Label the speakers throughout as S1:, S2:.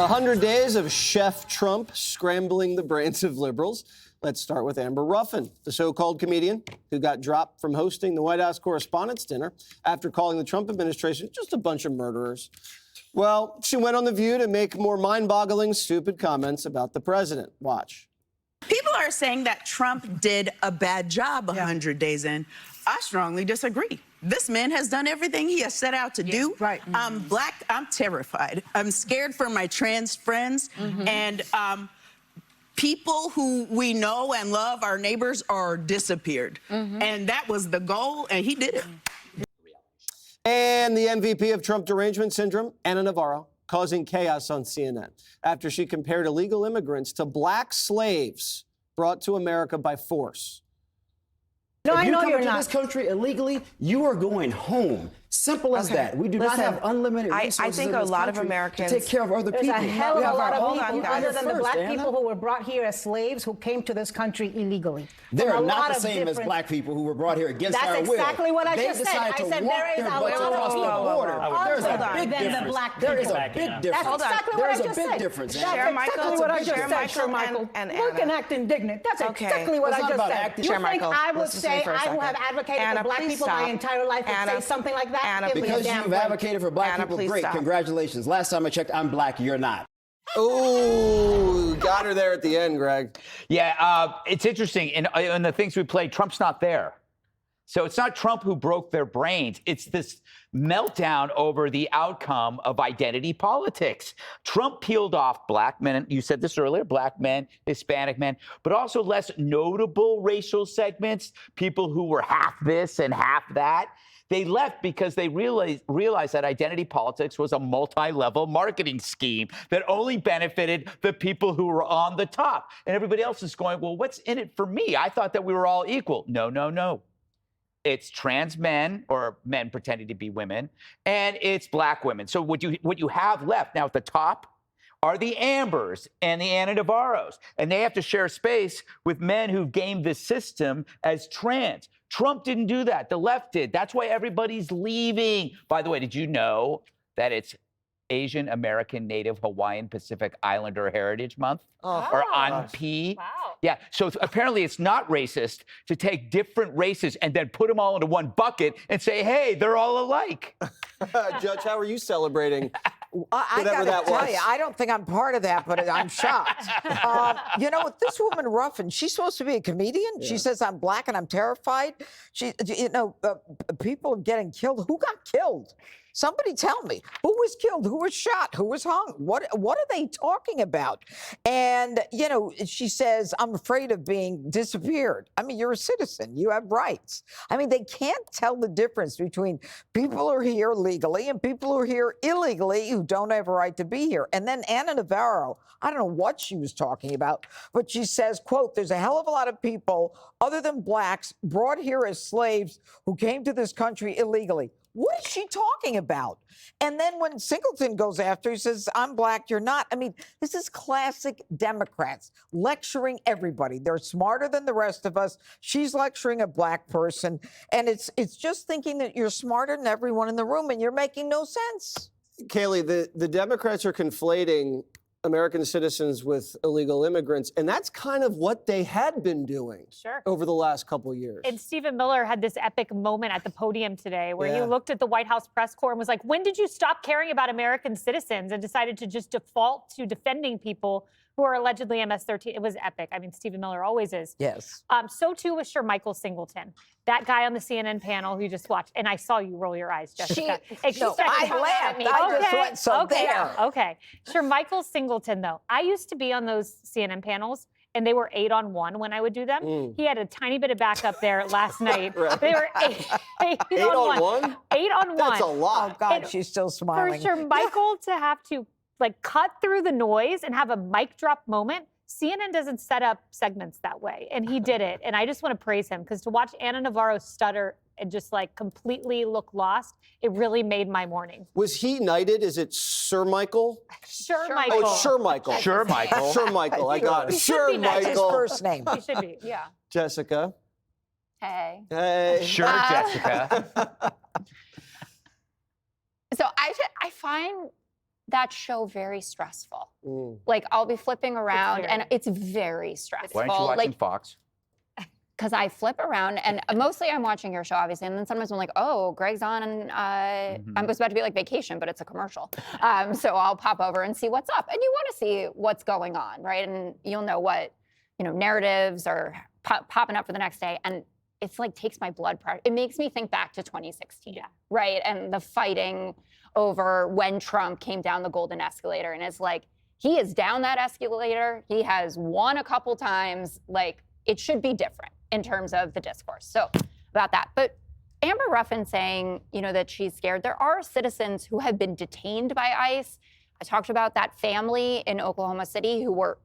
S1: 100 days of Chef Trump scrambling the brains of liberals. Let's start with Amber Ruffin, the so-called comedian who got dropped from hosting the White House Correspondents' Dinner after calling the Trump administration just a bunch of murderers. Well, she went on The View to make more mind-boggling, stupid comments about the president. Watch.
S2: People are saying that Trump did a bad job 100 days in. I strongly disagree. This man has done everything he has set out to do.
S3: Right.
S2: I'm black. I'm terrified. I'm scared for my trans friends. And people who we know and love, our neighbors, are disappeared. And that was the goal, and he did it.
S1: And the MVP of Trump derangement syndrome, Ana Navarro, causing chaos on CNN after she compared illegal immigrants to black slaves brought to America by force.
S3: No,
S4: if
S3: I know
S4: you
S3: you're
S4: come to
S3: not.
S4: this country illegally, you are going home. Simple as that. We do not have unlimited resources
S5: I think
S4: in
S5: a
S4: this
S5: lot of
S4: country
S5: Americans
S4: to take care of other
S3: There's
S4: people.
S3: a hell of
S4: We
S3: a
S4: have
S3: lot
S4: our
S3: of
S4: own
S3: people,
S4: people
S3: other than the
S4: first,
S3: black
S4: Anna.
S3: people who were brought here as slaves who came to this country illegally.
S4: They're
S3: From a
S4: not
S3: lot
S4: the
S3: of
S4: same as
S3: different-
S4: black people who were brought here against our
S3: That's
S4: will.
S3: exactly what I
S4: They
S3: just said.
S4: decided
S3: I
S4: to
S3: said
S4: walk
S3: there is
S4: their
S3: a
S4: butts
S3: lot of
S4: across the
S3: people
S4: border. There's a
S3: other
S4: big
S3: than the
S4: difference.
S3: black
S4: There is
S3: people.
S4: a big
S3: That's
S4: difference.
S3: exactly what
S4: There
S3: I
S4: is a
S3: just
S4: big
S3: said.
S4: difference.
S3: That's
S5: Chair Michael,
S3: exactly what I just
S5: Chair
S3: said,
S5: Michael
S3: Chair Michael.
S5: and
S3: Look
S5: Anna.
S3: and act indignant. That's
S5: Okay.
S3: exactly what
S4: It's
S3: I
S4: not
S3: just
S4: about
S3: said.
S4: acting.
S3: You
S5: Chair
S3: think
S5: Michael,
S3: I would
S5: listen to me
S3: say
S5: for a
S3: I who
S5: second.
S3: have advocated
S5: Anna,
S3: for black
S5: please
S3: people my
S5: stop.
S3: entire life would
S5: Anna,
S3: say something like that?
S5: Anna,
S3: Give me a
S4: Because
S3: damn
S4: you've
S3: break.
S4: advocated for black
S5: Anna,
S4: people,
S5: please
S4: great.
S5: stop.
S4: Congratulations. Last time I checked, I'm black. You're not.
S1: Oh, got her there at the end, Greg.
S6: Yeah, it's interesting. In the things we played, Trump's not there. So it's not Trump who broke their brains. It's this meltdown over the outcome of identity politics. Trump peeled off black men, you said this earlier, black men, Hispanic men, but also less notable racial segments, people who were half this and half that. They left because they realized that identity politics was a multi-level marketing scheme that only benefited the people who were on the top. And everybody else is going, well, what's in it for me? I thought that we were all equal. No, no, no. It's trans men or men pretending to be women, and it's black women. So what you have left now at the top are the Ambers and the Ana Navarros, and they have to share space with men who gamed the system as trans. Trump didn't do that. The left did. That's why everybody's leaving. By the way, did you know that it's Asian American Native Hawaiian Pacific Islander Heritage Month? Or ANPI?
S7: Wow.
S6: Yeah, so apparently it's not racist to take different races and then put them all into one bucket and say, hey, they're all alike.
S1: Judge, how are you celebrating
S8: I
S1: whatever
S8: gotta
S1: that
S8: tell
S1: was?
S8: you, I don't think I'm part of that, but I'm shocked. You know, with this woman Ruffin, she's supposed to be a comedian. She says I'm black and I'm terrified. People are getting killed. Who got killed? Somebody tell me who was killed, who was shot, who was hung. What are they talking about? And you know, she says I'm afraid of being disappeared. I mean, you're a citizen. You have rights. I mean, they can't tell the difference between people who are here legally and people who are here illegally who don't have a right to be here. And then Ana Navarro, I don't know what she was talking about, but she says, quote, there's a hell of a lot of people other than blacks brought here as slaves who came to this country illegally. What is she talking about? And then when Singleton goes after, he says, I'm black, you're not. I mean, this is classic Democrats lecturing everybody. They're smarter than the rest of us. She's lecturing a black person. And it's just thinking that you're smarter than everyone in the room and you're making no sense.
S1: Kayleigh, the Democrats are conflating American citizens with illegal immigrants, and that's kind of what they had been doing over the last couple of years.
S7: And Stephen Miller had this epic moment at the podium today where he looked at the White House press corps and was like, when did you stop caring about American citizens and decided to just default to defending people who are allegedly MS-13? It was epic. I mean, Stephen Miller always is.
S8: Yes.
S7: So too was Sir Michael Singleton, that guy on the CNN panel who you just watched. And I saw you roll your eyes, Jessica.
S8: I laughed. I just went, so there.
S7: Okay. Sir Michael Singleton, though. I used to be on those CNN panels, and they were 8-on-1 when I would do them. He had a tiny bit of backup there last night. They were eight on one. 8-on-1.
S1: That's a lot.
S8: Oh, God,
S7: And
S8: she's still smiling.
S7: For Sir Michael to have to cut through the noise and have a mic drop moment, CNN doesn't set up segments that way, and he did it. And I just want to praise him because to watch Ana Navarro stutter and just completely look lost, it really made my morning.
S1: Was he knighted? Is it Sir Michael?
S7: Sure, Michael.
S1: Oh, Sir Michael.
S6: Sure, Michael.
S1: Sir Michael. I got it.
S7: He should
S1: Sure,
S7: be knighted.
S8: That's his
S1: Michael.
S8: first name.
S7: He should be, yeah.
S1: Jessica.
S5: Hey.
S1: Hey.
S6: Sure, Jessica.
S5: So I find that show very stressful. Like I'll be flipping around and it's very stressful.
S6: Why aren't you watching
S5: like,
S6: Fox?
S5: because I flip around and mostly I'm watching your show, obviously. And then sometimes I'm like, oh, Greg's on and I'm about to be like vacation, but it's a commercial. So I'll pop over and see what's up. And you want to see what's going on, right? And you'll know what, narratives are popping up for the next day. And it's like takes my blood pressure. It makes me think back to 2016, right? And the fighting over when Trump came down the golden escalator. And it's like, he is down that escalator. He has won a couple times. Like, it should be different in terms of the discourse. So about that. But Amber Ruffin saying, that she's scared. There are citizens who have been detained by ICE. I talked about that family in Oklahoma City who were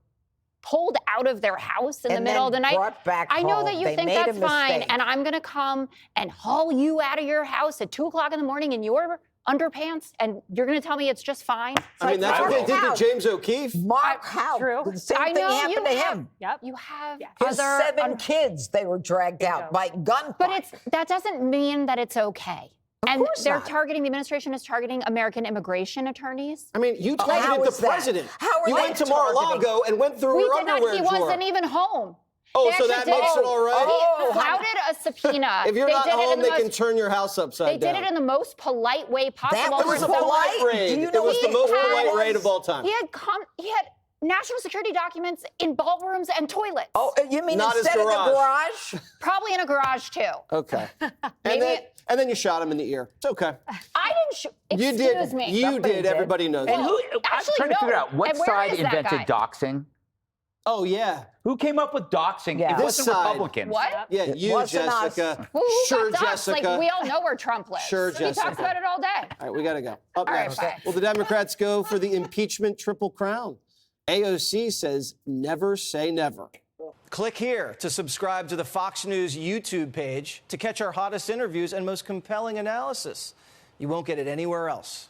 S5: pulled out of their house in the middle of the night.
S8: Brought back
S5: I know
S8: home.
S5: that you
S8: They
S5: think
S8: made a
S5: that's fine,
S8: mistake.
S5: and I'm going to come and haul you out of your house at 2:00 in the morning in your underpants, and you're going to tell me it's just fine?
S1: I mean, that's what they did to
S8: House.
S1: James O'Keefe.
S8: Mark House.
S7: True.
S8: The same
S5: I
S8: thing
S5: know
S8: happened to
S5: you have-
S8: him.
S7: Yep.
S5: You have
S8: His
S5: other
S8: 7 kids, they were dragged out by gunfire.
S5: But that doesn't mean that it's okay. And
S8: course
S5: they're
S8: not.
S5: targeting, the administration is targeting American immigration attorneys.
S1: I mean, you
S8: how
S1: targeted the
S8: is that?
S1: president.
S8: How are
S1: you
S8: they
S1: went to
S8: targeting?
S1: Mar-a-Lago and went through
S5: We
S1: her
S5: did not,
S1: underwear
S5: he
S1: drawer.
S5: wasn't even home.
S1: Oh,
S5: They
S1: so
S5: actually
S1: that
S5: did
S1: makes it all right?
S5: He flouted a subpoena.
S1: If you're
S5: They
S1: not
S5: did it in
S1: home,
S5: the
S1: they can
S5: most-
S1: turn your house
S5: They
S1: upside down.
S5: did it in the most polite way possible.
S1: It was a
S8: Polite?
S1: polite raid.
S8: Do you
S1: It
S8: know
S1: was the
S8: he
S1: most
S8: had-
S1: polite raid of all time.
S5: He had national security documents in ballrooms and toilets.
S8: Oh, you mean
S1: Not his
S8: instead of the
S1: garage.
S8: garage?
S5: Probably in a garage too.
S1: Okay.
S5: Maybe-
S1: and then you shot him in the ear. It's okay.
S5: I didn't shoot.
S1: You
S5: Excuse
S1: did.
S5: me.
S1: You
S8: Somebody
S1: did.
S8: did.
S1: Everybody knows
S6: And
S1: that.
S6: who? I'm
S5: Actually,
S6: trying to figure
S5: no.
S6: out what
S5: And where
S6: side
S5: is that
S6: invented
S5: guy?
S6: doxing.
S1: Oh, yeah.
S6: Who came up with doxing?
S8: Yeah.
S6: It
S1: This
S6: wasn't
S1: side.
S6: Republicans.
S5: What?
S1: Yeah,
S8: It
S1: you,
S8: wasn't us.
S1: Jessica.
S5: Who
S1: Sure,
S5: got doxed?
S1: Jessica.
S5: Like, we all know where Trump lives.
S1: Sure,
S5: He
S1: Jessica.
S5: talks about it all day.
S1: All right, we got to go. Up
S5: All right,
S1: next.
S5: bye.
S1: Will the Democrats go for the impeachment triple crown? AOC says never say never.
S9: Click here to subscribe to the Fox News YouTube page to catch our hottest interviews and most compelling analysis. You won't get it anywhere else.